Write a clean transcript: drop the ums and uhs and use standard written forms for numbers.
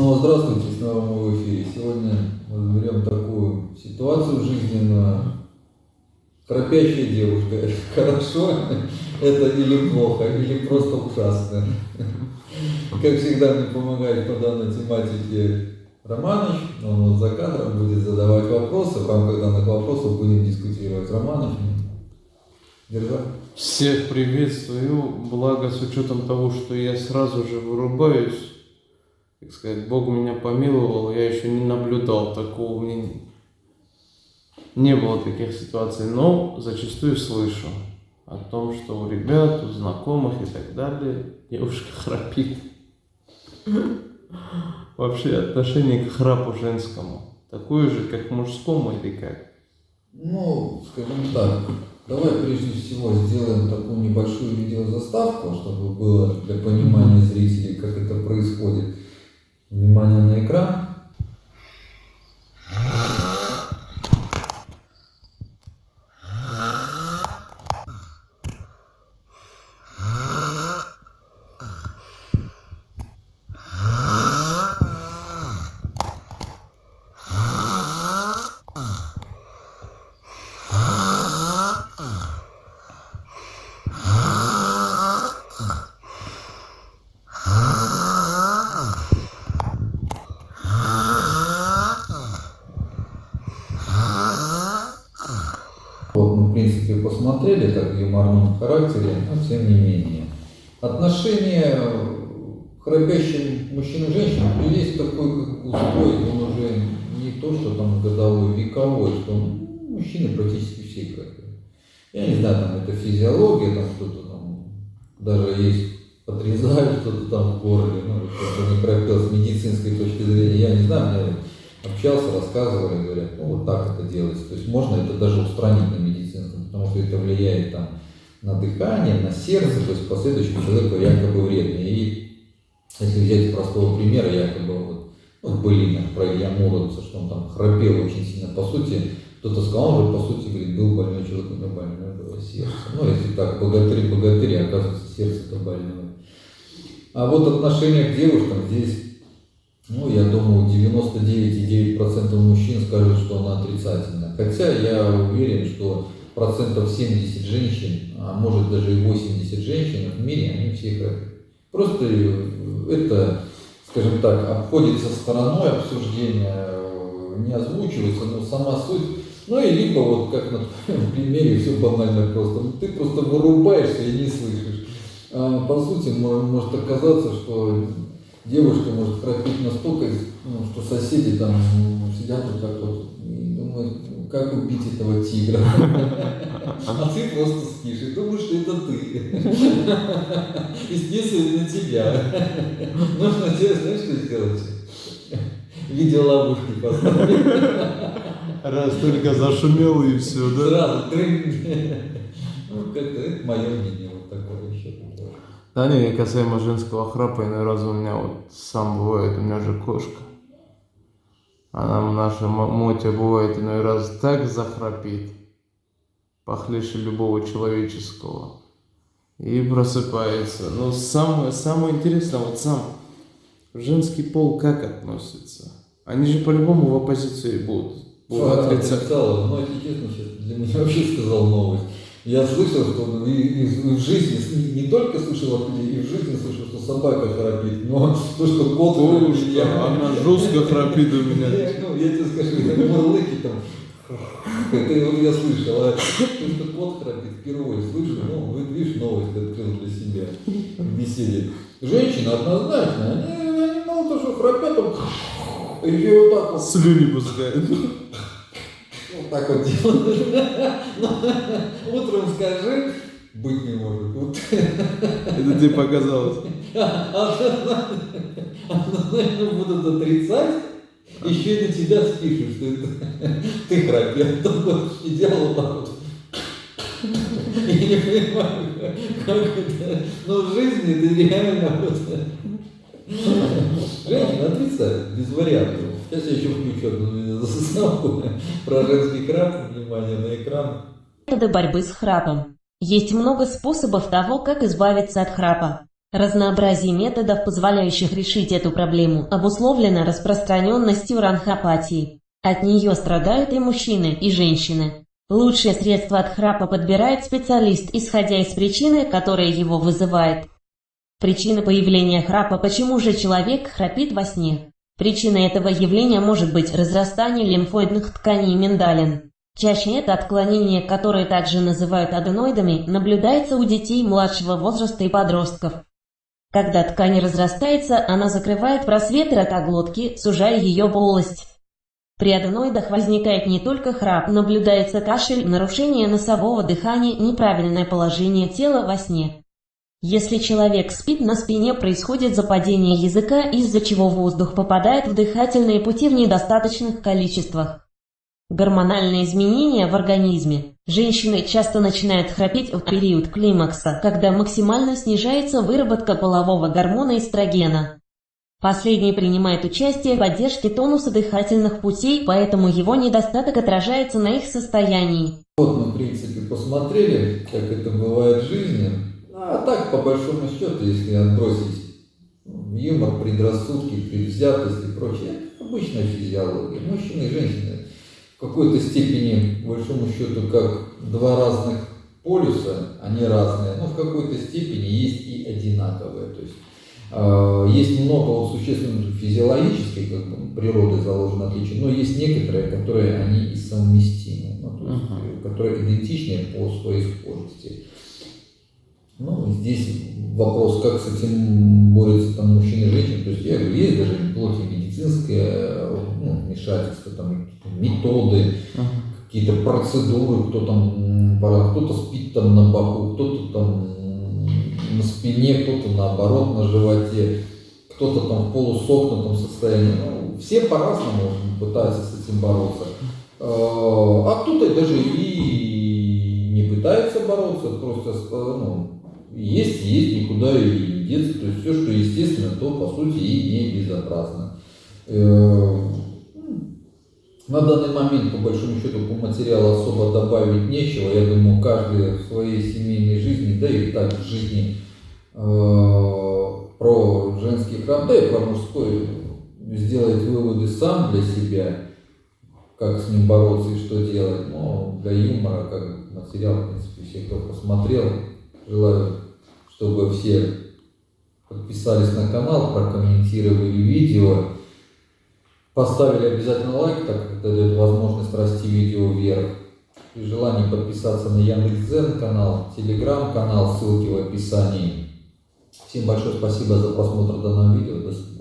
снова здравствуйте, снова мы в эфире. Сегодня разберем такую ситуацию жизненную. Храпящая девушка. Хорошо это или плохо, или просто ужасно? Как всегда мне помогает по данной тематике Романыч. Он вот за кадром будет задавать вопросы. В рамках данных вопросов будем дискутировать. Романыч, держи. Всех приветствую, благо с учетом того, что я сразу же вырубаюсь, так сказать, Бог меня помиловал, я еще не наблюдал такого, не было таких ситуаций, но зачастую слышу о том, что у ребят, у знакомых и так далее девушка храпит. Вообще отношение к храпу женскому такое же, как к мужскому или как? Ну, скажем так, давай прежде всего сделаем такую небольшую видеозаставку, чтобы было для понимания зрителей, как это происходит. Внимание на экран. Вот мы, в принципе, посмотрели, так в юморном характере, но тем не менее. Отношение к храпящим мужчинам и женщинам, есть такой как устой, он уже не то, что там годовой, вековой, что мужчины практически все храпят. Я не знаю, там это физиология, там что-то там, даже есть, подрезают что-то там в горле, ну, чтобы не храпел с медицинской точки зрения, я не знаю, мне общался, рассказывали, говорят, ну вот так это делается. То есть можно это даже устранить на медицинском, потому что это влияет там на дыхание, на сердце, то есть последующему человеку якобы вредно. И если взять простого примера, якобы вот, ну, былина про Илья Муромца, что он там храпел очень сильно, по сути, кто-то сказал, он же по сути, говорит, был больной человек, у него больное было сердце. Ну, если так, богатырь, оказывается, сердце-то больное. А вот отношение к девушкам здесь, ну, я думаю, 99,9% мужчин скажут, что она отрицательная. Хотя я уверен, что процентов 70 женщин, а может даже и 80 женщин в мире, они все храпят. Просто это, скажем так, обходится стороной, обсуждения не озвучивается, но сама суть. Ну и либо вот как на твоем примере, все банально просто. Ты просто вырубаешься и не слышишь. А по сути может оказаться, что девушка может храпеть настолько, ну, что соседи там сидят вот так вот и думают, как убить этого тигра. А ты просто спишь и думаешь, что это ты. Естественно, на тебя. Нужно тебе, знаешь, что сделать? Видеоловушки поставить. Раз только зашумел и все, да? Сразу трынь. Ну, как-то это мое мнение, вот такое еще. Да не, касаемо женского храпа, иной раз у меня вот сам бывает, у меня же кошка. Она в нашем моте бывает иной раз так захрапит, похлеще любого человеческого. И просыпается. Но самое интересное, вот сам женский пол как относится? Они же по-любому в оппозиции будут отрицать. Ну, это честно, сейчас для меня вообще сказал новость. Я слышал, что и в жизни, не только слышал от людей, и в жизни слышал, что собака храпит, но то, что кот храпит, она жестко храпит у меня. Ну, я тебе скажу, мурлыки там, это вот я слышал, а то, что кот храпит, впервые слышу, ну, вот видишь, новость открыл для себя в беседе. Женщины однозначно, они мало того, что храпят, там, еще и вот так вот. Слюни пускают. Вот так вот делают. Утром скажи, быть не может. Вот. Это тебе показалось. Наверное, будут отрицать, еще и на тебя спишут, что это ты храпел. Только сидел вот так вот. Я не понимаю, как это. Но в жизни это реально вот. Женщина отрицает, без вариантов. Сейчас я еще включу одну заставку про женский храп. Внимание на экран. Методы борьбы с храпом. Есть много способов того, как избавиться от храпа. Разнообразие методов, позволяющих решить эту проблему, обусловлено распространенностью ранхопатии. От нее страдают и мужчины, и женщины. Лучшее средство от храпа подбирает специалист, исходя из причины, которая его вызывает. Причина появления храпа. Почему же человек храпит во сне? Причиной этого явления может быть разрастание лимфоидных тканей миндалин. Чаще это отклонение, которое также называют аденоидами, наблюдается у детей младшего возраста и подростков. Когда ткань разрастается, она закрывает просветы ротоглотки, сужая ее полость. При аденоидах возникает не только храп, наблюдается кашель, нарушение носового дыхания, неправильное положение тела во сне. Если человек спит, на спине происходит западение языка, из-за чего воздух попадает в дыхательные пути в недостаточных количествах. Гормональные изменения в организме. Женщины часто начинают храпеть в период климакса, когда максимально снижается выработка полового гормона эстрогена. Последний принимает участие в поддержке тонуса дыхательных путей, поэтому его недостаток отражается на их состоянии. Вот мы, в принципе, посмотрели, как это бывает в жизни. А так, по большому счету, если отбросить юмор, предрассудки, предвзятость и прочее, это обычная физиология. Мужчины и женщины в какой-то степени, по большому счету, как два разных полюса, они разные, но в какой-то степени есть и одинаковые. То есть есть много вот существенных физиологических, как бы, природой заложено отличий, но есть некоторые, которые они и совместимы, ну, то есть, которые идентичны по своей схожести. Ну, здесь вопрос, как с этим борются там мужчины и женщины. То есть, я говорю, есть даже в плоти медицинское вмешательство, там, методы, какие-то процедуры, кто-то спит там на боку, кто-то там на спине, кто-то наоборот на животе, кто-то там в полусогнутом состоянии. Ну, все по-разному пытаются с этим бороться. А кто-то даже и не пытается бороться, просто есть, никуда и деться. То есть все, что естественно, то по сути и не безобразно. На данный момент, по большому счету, по материалу особо добавить нечего. Я думаю, каждый в своей семейной жизни, да и так в жизни про женский храп, да и про мужской сделает выводы сам для себя, как с ним бороться и что делать. Но для юмора, как материал, в принципе, все, кто посмотрел, желаю, чтобы все подписались на канал, прокомментировали видео, поставили обязательно лайк, так как это дает возможность расти видео вверх. При желании подписаться на Яндекс.Дзен канал, Телеграм канал, ссылки в описании. Всем большое спасибо за просмотр данного видео. До свидания.